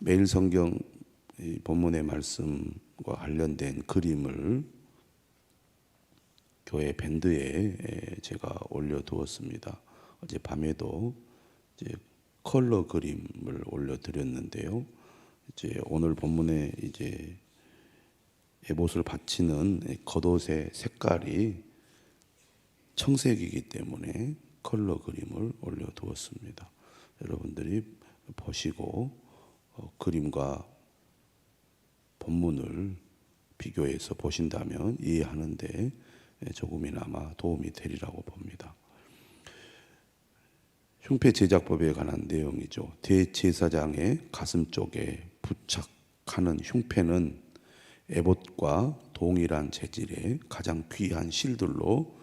매일 성경 본문의 말씀과 관련된 그림을 교회 밴드에 제가 올려두었습니다. 어제 밤에도 이제 컬러 그림을 올려드렸는데요. 이제 오늘 본문에 이제 에봇을 바치는 겉옷의 색깔이 청색이기 때문에 컬러 그림을 올려두었습니다. 여러분들이 보시고 그림과 본문을 비교해서 보신다면 이해하는데 조금이나마 도움이 되리라고 봅니다. 흉패 제작법에 관한 내용이죠. 대제사장의 가슴 쪽에 부착하는 흉패는 에봇과 동일한 재질의 가장 귀한 실들로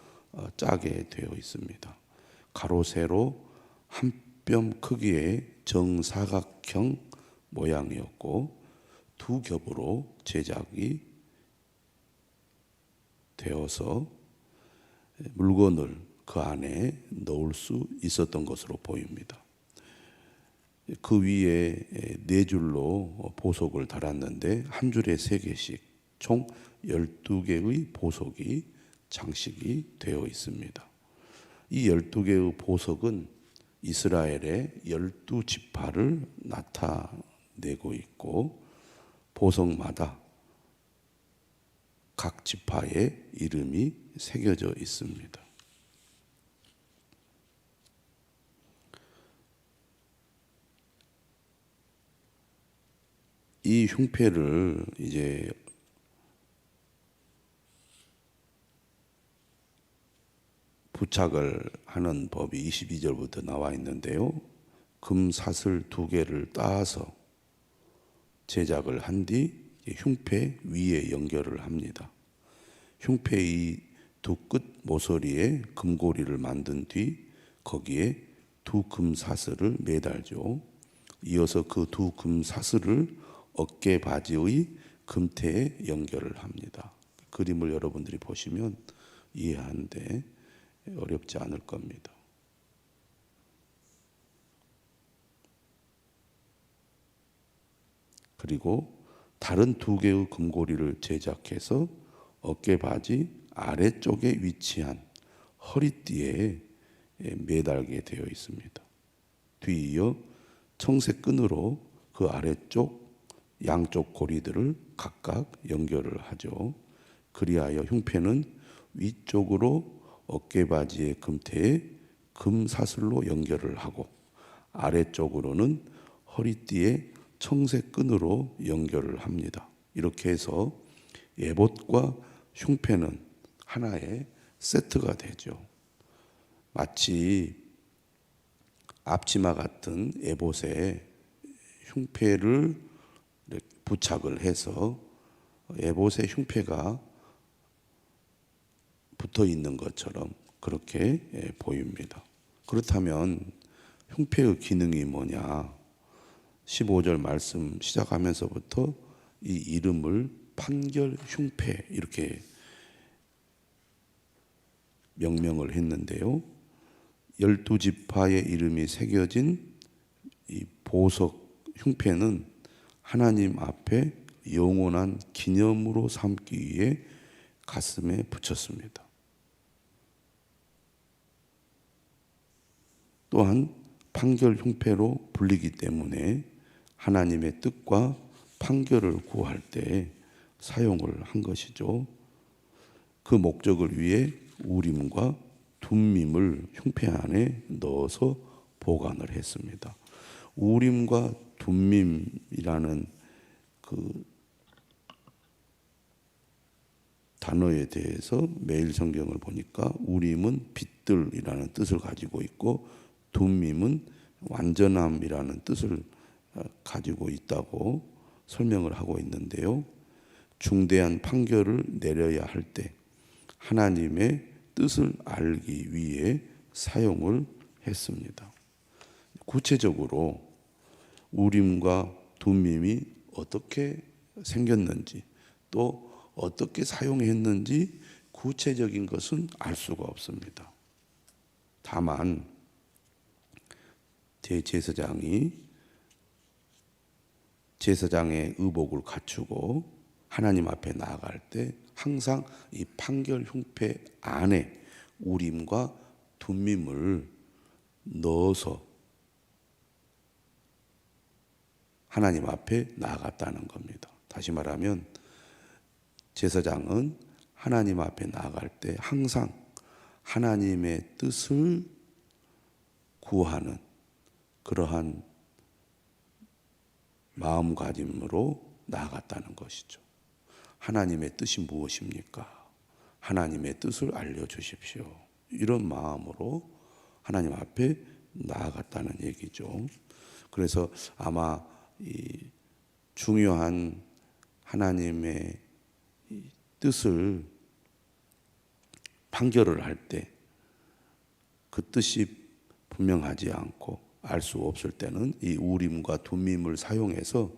짜게 되어 있습니다. 가로 세로 한 뼘 크기의 정사각형 모양이었고 두 겹으로 제작이 되어서 물건을 그 안에 넣을 수 있었던 것으로 보입니다. 그 위에 네 줄로 보석을 달았는데 한 줄에 3개씩 총 12개의 보석이 장식이 되어 있습니다. 이 12개의 보석은 이스라엘의 12지파를 나타내고 있고 보석마다 각 지파의 이름이 새겨져 있습니다. 이 흉패를 이제 부착을 하는 법이 22절부터 나와 있는데요. 금 사슬 2개를 따서 제작을 한 뒤 흉패 위에 연결을 합니다. 흉패의 두 끝 모서리에 금고리를 만든 뒤 거기에 두 금 사슬을 매달죠. 이어서 그 두 금 사슬을 어깨 바지의 금태에 연결을 합니다. 그림을 여러분들이 보시면 이해하는데 어렵지 않을 겁니다. 그리고 다른 2개의 금고리를 제작해서 어깨 바지 아래쪽에 위치한 허리띠에 매달게 되어 있습니다. 뒤이어 청색 끈으로 그 아래쪽 양쪽 고리들을 각각 연결을 하죠. 그리하여 흉패는 위쪽으로 어깨바지의 금태에 금 사슬로 연결을 하고 아래쪽으로는 허리띠에 청색 끈으로 연결을 합니다. 이렇게 해서 에봇과 흉패는 하나의 세트가 되죠. 마치 앞치마 같은 에봇에 흉패를 부착을 해서 에봇의 흉패가 붙어 있는 것처럼 그렇게 보입니다. 그렇다면 흉패의 기능이 뭐냐? 15절 말씀 시작하면서부터 이 이름을 판결 흉패 이렇게 명명을 했는데요. 12지파의 이름이 새겨진 이 보석 흉패는 하나님 앞에 영원한 기념으로 삼기 위해 가슴에 붙였습니다. 또한 판결 흉패로 불리기 때문에 하나님의 뜻과 판결을 구할 때 사용을 한 것이죠. 그 목적을 위해 우림과 둠밈을 흉패 안에 넣어서 보관을 했습니다. 우림과 둠밈이라는 그 단어에 대해서 매일 성경을 보니까 우림은 빛들이라는 뜻을 가지고 있고 둠밈은 완전함이라는 뜻을 가지고 있다고 설명을 하고 있는데요. 중대한 판결을 내려야 할 때 하나님의 뜻을 알기 위해 사용을 했습니다. 구체적으로 우림과 둠밈이 어떻게 생겼는지 또 어떻게 사용했는지 구체적인 것은 알 수가 없습니다. 다만 대제사장이 제사장의 의복을 갖추고 하나님 앞에 나아갈 때 항상 이 판결 흉패 안에 우림과 둠밈을 넣어서 하나님 앞에 나아갔다는 겁니다. 다시 말하면 제사장은 하나님 앞에 나아갈 때 항상 하나님의 뜻을 구하는 그러한 마음가짐으로 나아갔다는 것이죠. 하나님의 뜻이 무엇입니까? 하나님의 뜻을 알려주십시오. 이런 마음으로 하나님 앞에 나아갔다는 얘기죠. 그래서 아마 이 중요한 하나님의 뜻을 판결을 할 때 그 뜻이 분명하지 않고 알 수 없을 때는 이 우림과 둠밈을 사용해서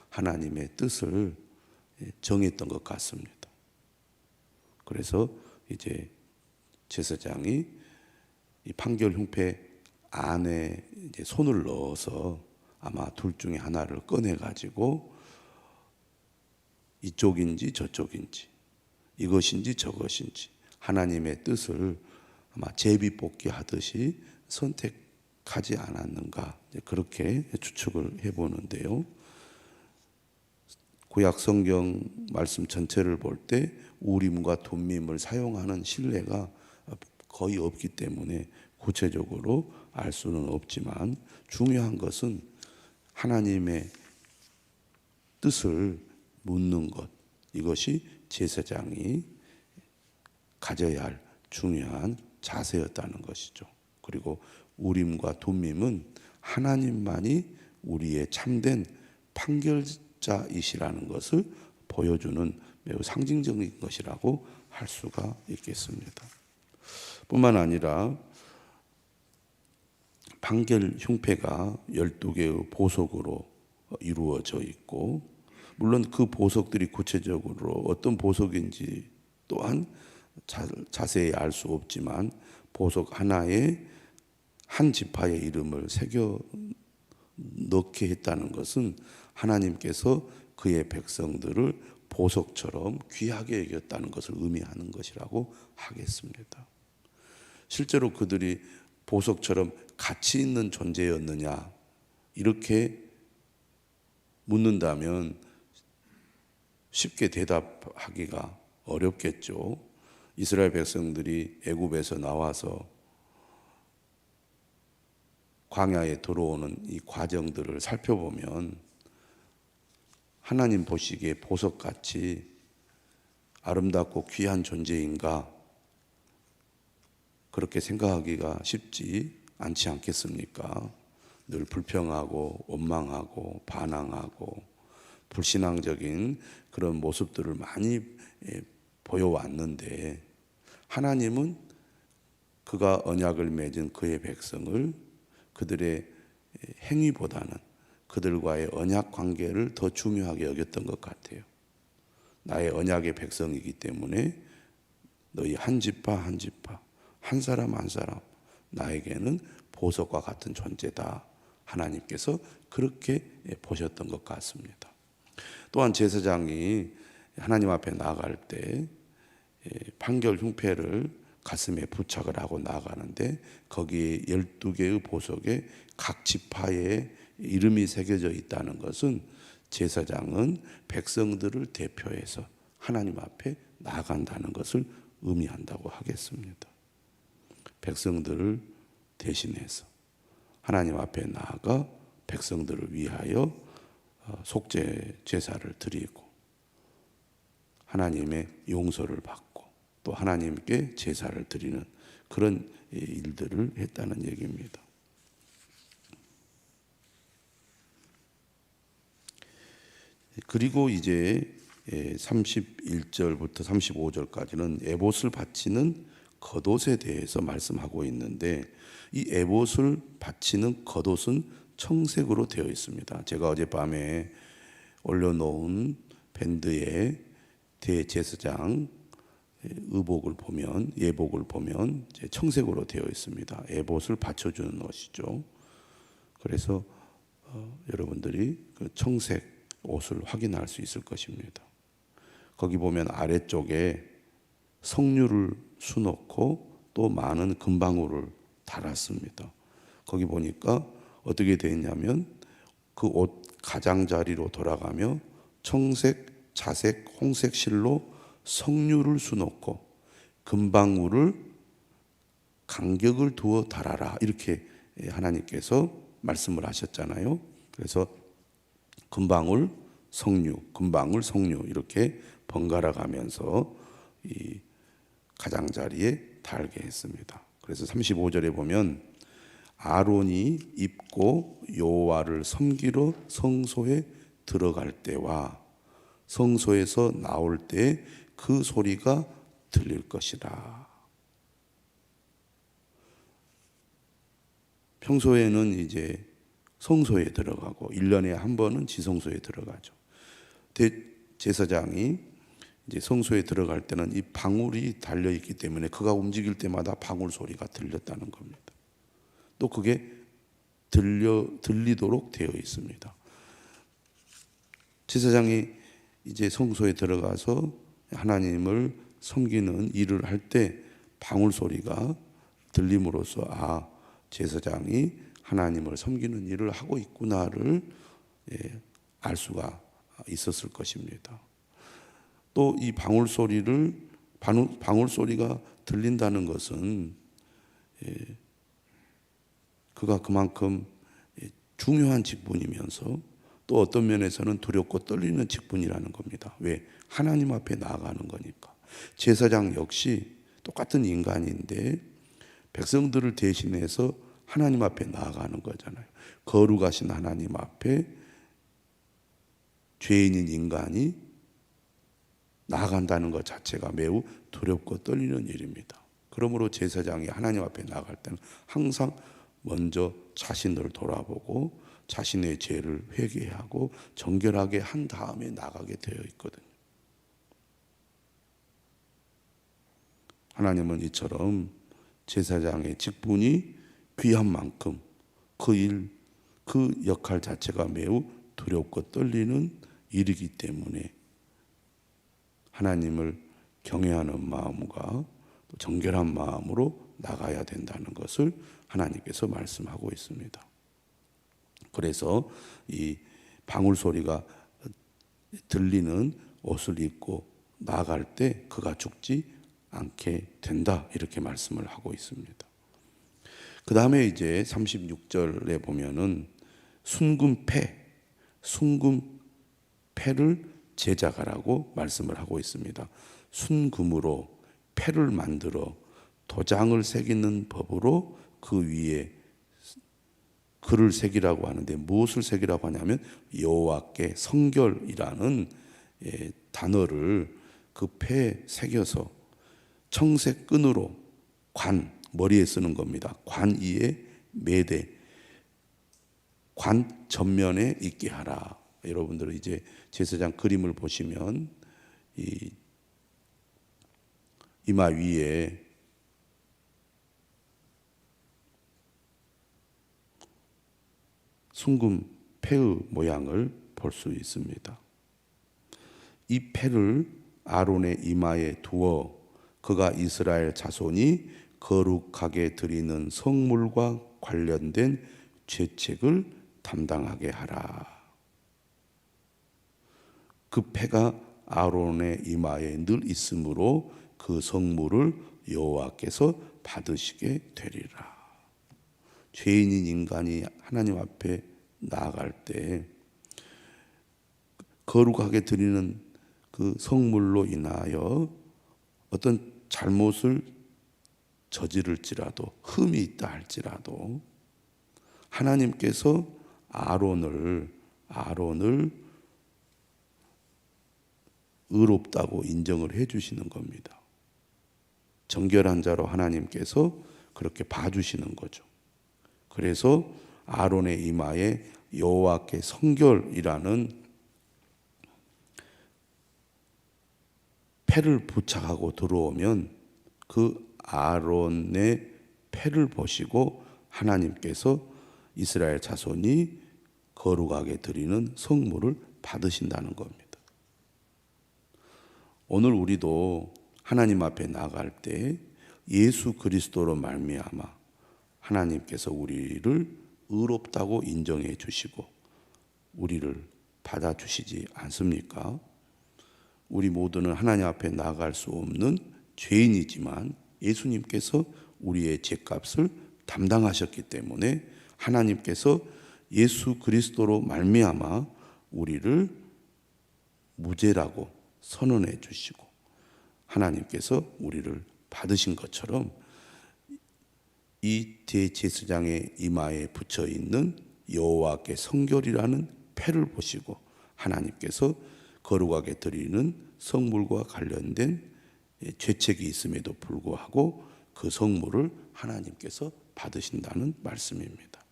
하나님의 뜻을 정했던 것 같습니다. 그래서 이제 제사장이 이 판결 흉패 안에 이제 손을 넣어서 아마 둘 중에 하나를 꺼내 가지고 이쪽인지 저쪽인지 이것인지 저것인지 하나님의 뜻을 아마 제비뽑기 하듯이 선택하지 않았는가 그렇게 추측을 해보는데요. 구약 성경 말씀 전체를 볼 때 우림과 둠밈을 사용하는 신뢰가 거의 없기 때문에 구체적으로 알 수는 없지만 중요한 것은 하나님의 뜻을 묻는 것, 이것이 제사장이 가져야 할 중요한 자세였다는 것이죠. 그리고 우림과 둠밈은 하나님만이 우리의 참된 판결자이시라는 것을 보여주는 매우 상징적인 것이라고 할 수가 있겠습니다. 뿐만 아니라 판결 흉패가 12개의 보석으로 이루어져 있고, 물론 그 보석들이 구체적으로 어떤 보석인지 또한 자세히 알 수 없지만 보석 하나에 한 지파의 이름을 새겨 넣게 했다는 것은 하나님께서 그의 백성들을 보석처럼 귀하게 여겼다는 것을 의미하는 것이라고 하겠습니다. 실제로 그들이 보석처럼 가치 있는 존재였느냐 이렇게 묻는다면 쉽게 대답하기가 어렵겠죠. 이스라엘 백성들이 애굽에서 나와서 광야에 들어오는 이 과정들을 살펴보면 하나님 보시기에 보석같이 아름답고 귀한 존재인가 그렇게 생각하기가 쉽지 않지 않겠습니까? 늘 불평하고 원망하고 반항하고 불신앙적인 그런 모습들을 많이 보여왔는데 하나님은 그가 언약을 맺은 그의 백성을 그들의 행위보다는 그들과의 언약 관계를 더 중요하게 여겼던 것 같아요. 나의 언약의 백성이기 때문에 너희 한 지파 한 지파 한 사람 한 사람 나에게는 보석과 같은 존재다. 하나님께서 그렇게 보셨던 것 같습니다. 또한 제사장이 하나님 앞에 나아갈 때 판결 흉패를 가슴에 부착을 하고 나아가는데 거기에 12개의 보석에 각 지파의 이름이 새겨져 있다는 것은 제사장은 백성들을 대표해서 하나님 앞에 나아간다는 것을 의미한다고 하겠습니다. 백성들을 대신해서 하나님 앞에 나아가 백성들을 위하여 속죄 제사를 드리고 하나님의 용서를 받고 또 하나님께 제사를 드리는 그런 일들을 했다는 얘기입니다. 그리고 이제 31절부터 35절까지는 에봇을 바치는 겉옷에 대해서 말씀하고 있는데 이 에봇을 바치는 겉옷은 청색으로 되어 있습니다. 제가 어젯밤에 올려놓은 밴드에 대제사장 의복을 보면 예복을 보면 청색으로 되어 있습니다. 에봇을 받쳐주는 것이죠. 그래서 여러분들이 그 청색 옷을 확인할 수 있을 것입니다. 거기 보면 아래쪽에 석류를 수놓고 또 많은 금방울을 달았습니다. 거기 보니까 어떻게 되어 있냐면 그 옷 가장자리로 돌아가며 청색, 자색, 홍색 실로 석류를 수놓고 금방울을 간격을 두어 달아라, 이렇게 하나님께서 말씀을 하셨잖아요. 그래서 금방울, 석류, 금방울, 석류 이렇게 번갈아 가면서 이 가장자리에 달게 했습니다. 그래서 35절에 보면 아론이 입고 여호와를 섬기러 성소에 들어갈 때와 성소에서 나올 때 그 소리가 들릴 것이라. 평소에는 이제 성소에 들어가고 1년에 한 번은 지성소에 들어가죠. 대제사장이 이제 성소에 들어갈 때는 이 방울이 달려 있기 때문에 그가 움직일 때마다 방울 소리가 들렸다는 겁니다. 또 그게 들리도록 되어 있습니다. 제사장이 이제 성소에 들어가서 하나님을 섬기는 일을 할 때 방울 소리가 들림으로써 제사장이 하나님을 섬기는 일을 하고 있구나를 알 수가 있었을 것입니다. 또 이 방울 소리가 들린다는 것은 그가 그만큼 중요한 직분이면서 또 어떤 면에서는 두렵고 떨리는 직분이라는 겁니다. 왜? 하나님 앞에 나아가는 거니까. 제사장 역시 똑같은 인간인데 백성들을 대신해서 하나님 앞에 나아가는 거잖아요. 거룩하신 하나님 앞에 죄인인 인간이 나아간다는 것 자체가 매우 두렵고 떨리는 일입니다. 그러므로 제사장이 하나님 앞에 나아갈 때는 항상 먼저 자신을 돌아보고 자신의 죄를 회개하고 정결하게 한 다음에 나가게 되어 있거든요. 하나님은 이처럼 제사장의 직분이 귀한 만큼 그 역할 자체가 매우 두렵고 떨리는 일이기 때문에 하나님을 경외하는 마음과 또 정결한 마음으로 나가야 된다는 것을 하나님께서 말씀하고 있습니다. 그래서 이 방울 소리가 들리는 옷을 입고 나아갈 때 그가 죽지 않게 된다, 이렇게 말씀을 하고 있습니다. 그 다음에 이제 36절에 보면은 순금패를 제작하라고 말씀을 하고 있습니다. 순금으로 패를 만들어 도장을 새기는 법으로 그 위에 글을 새기라고 하는데, 무엇을 새기라고 하냐면 여호와께 성결이라는 단어를 그 패에 새겨서 청색 끈으로 머리에 쓰는 겁니다. 관 위에 매대, 관 전면에 있게 하라. 여러분들은 이제 제사장 그림을 보시면 이 이마 위에 순금 패의 모양을 볼 수 있습니다. 이 패를 아론의 이마에 두어 그가 이스라엘 자손이 거룩하게 드리는 성물과 관련된 죄책을 담당하게 하라. 그 패가 아론의 이마에 늘 있으므로 그 성물을 여호와께서 받으시게 되리라. 죄인인 인간이 하나님 앞에 나아갈 때 거룩하게 드리는 그 성물로 인하여 어떤 잘못을 저지를지라도, 흠이 있다 할지라도 하나님께서 아론을 의롭다고 인정을 해주시는 겁니다. 정결한 자로 하나님께서 그렇게 봐주시는 거죠. 그래서 아론의 이마에 여호와께 성결이라는 패를 부착하고 들어오면 그 아론의 패를 보시고 하나님께서 이스라엘 자손이 거룩하게 드리는 성물을 받으신다는 겁니다. 오늘 우리도 하나님 앞에 나갈 때 예수 그리스도로 말미암아 하나님께서 우리를 의롭다고 인정해 주시고 우리를 받아주시지 않습니까? 우리 모두는 하나님 앞에 나갈 수 없는 죄인이지만 예수님께서 우리의 죄값을 담당하셨기 때문에 하나님께서 예수 그리스도로 말미암아 우리를 무죄라고 선언해 주시고 하나님께서 우리를 받으신 것처럼 이 대제사장의 이마에 붙여 있는 여호와께 성결이라는 패를 보시고 하나님께서 거룩하게 드리는 성물과 관련된 죄책이 있음에도 불구하고 그 성물을 하나님께서 받으신다는 말씀입니다.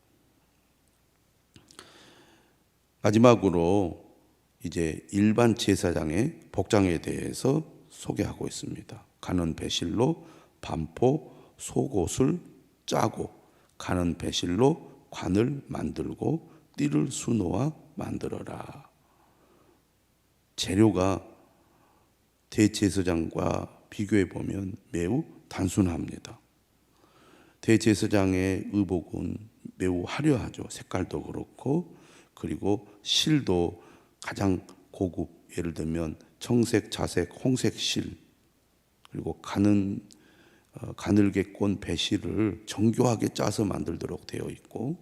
마지막으로 이제 일반 제사장의 복장에 대해서 소개하고 있습니다. 가는 배실로 반포 속옷을 짜고 가는 배실로 관을 만들고 띠를 수놓아 만들어라. 재료가 대제사장과 비교해 보면 매우 단순합니다. 대제사장의 의복은 매우 화려하죠. 색깔도 그렇고 그리고 실도 가장 고급, 예를 들면 청색, 자색, 홍색 실, 그리고 가늘게 꼰 배실을 정교하게 짜서 만들도록 되어 있고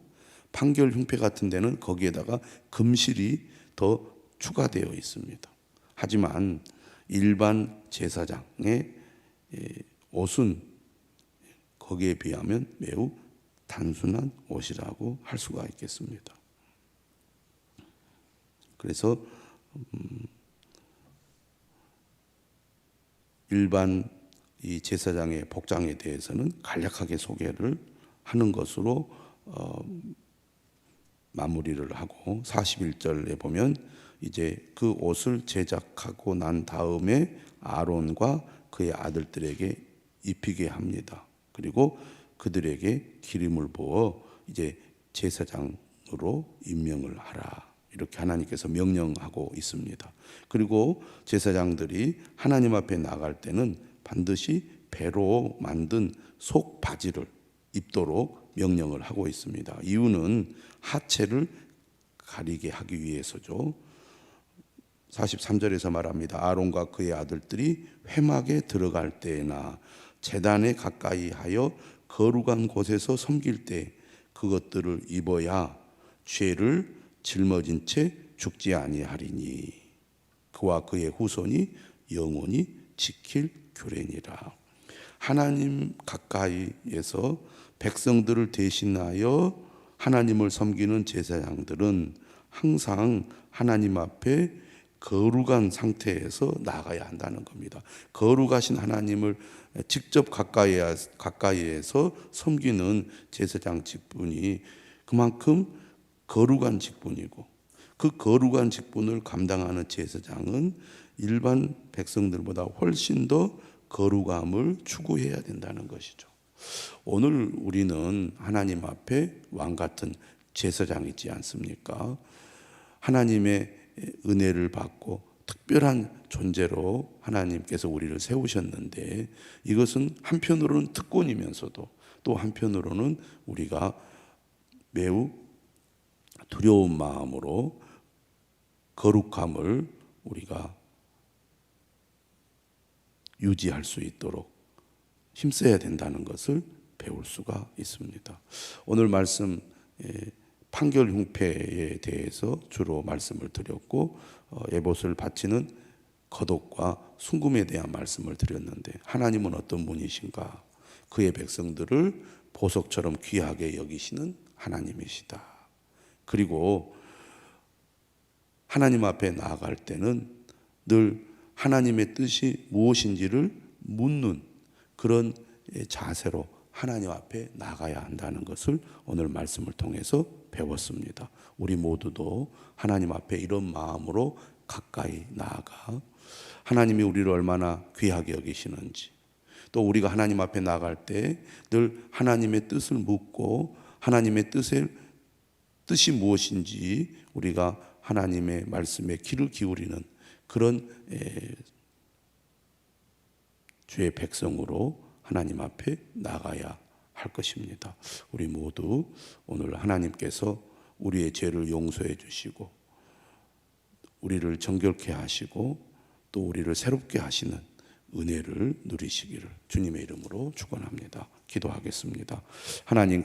판결 흉패 같은 데는 거기에다가 금실이 더 추가되어 있습니다. 하지만 일반 제사장의 옷은 거기에 비하면 매우 단순한 옷이라고 할 수가 있겠습니다. 그래서 일반 이 제사장의 복장에 대해서는 간략하게 소개를 하는 것으로 마무리를 하고 41절에 보면 이제 그 옷을 제작하고 난 다음에 아론과 그의 아들들에게 입히게 합니다. 그리고 그들에게 기름을 부어 이제 제사장으로 임명을 하라. 이렇게 하나님께서 명령하고 있습니다. 그리고 제사장들이 하나님 앞에 나갈 때는 반드시 배로 만든 속 바지를 입도록 명령을 하고 있습니다. 이유는 하체를 가리게 하기 위해서죠. 43절에서 말합니다. 아론과 그의 아들들이 회막에 들어갈 때나 제단에 가까이 하여 거룩한 곳에서 섬길 때 그것들을 입어야 죄를 짊어진 채 죽지 아니하리니 그와 그의 후손이 영원히 지킬 규례니라. 하나님 가까이에서 백성들을 대신하여 하나님을 섬기는 제사장들은 항상 하나님 앞에 거룩한 상태에서 나가야 한다는 겁니다. 거룩하신 하나님을 직접 가까이에서 섬기는 제사장 직분이 그만큼 거룩한 직분이고 그 거룩한 직분을 감당하는 제사장은 일반 백성들보다 훨씬 더 거룩함을 추구해야 된다는 것이죠. 오늘 우리는 하나님 앞에 왕 같은 제사장이지 않습니까? 하나님의 은혜를 받고 특별한 존재로 하나님께서 우리를 세우셨는데 이것은 한편으로는 특권이면서도 또 한편으로는 우리가 매우 두려운 마음으로 거룩함을 우리가 유지할 수 있도록 힘써야 된다는 것을 배울 수가 있습니다. 오늘 말씀 판결 흉패에 대해서 주로 말씀을 드렸고 에봇을 바치는 거독과 순금에 대한 말씀을 드렸는데 하나님은 어떤 분이신가? 그의 백성들을 보석처럼 귀하게 여기시는 하나님이시다. 그리고 하나님 앞에 나아갈 때는 늘 하나님의 뜻이 무엇인지를 묻는 그런 자세로 하나님 앞에 나가야 한다는 것을 오늘 말씀을 통해서 배웠습니다. 우리 모두도 하나님 앞에 이런 마음으로 가까이 나아가 하나님이 우리를 얼마나 귀하게 여기시는지 또 우리가 하나님 앞에 나갈 때 늘 하나님의 뜻을 묻고 하나님의 뜻을 뜻이 무엇인지 우리가 하나님의 말씀에 귀를 기울이는 그런 주의 백성으로 하나님 앞에 나가야 할 것입니다. 우리 모두 오늘 하나님께서 우리의 죄를 용서해 주시고 우리를 정결케 하시고 또 우리를 새롭게 하시는 은혜를 누리시기를 주님의 이름으로 축원합니다. 기도하겠습니다. 하나님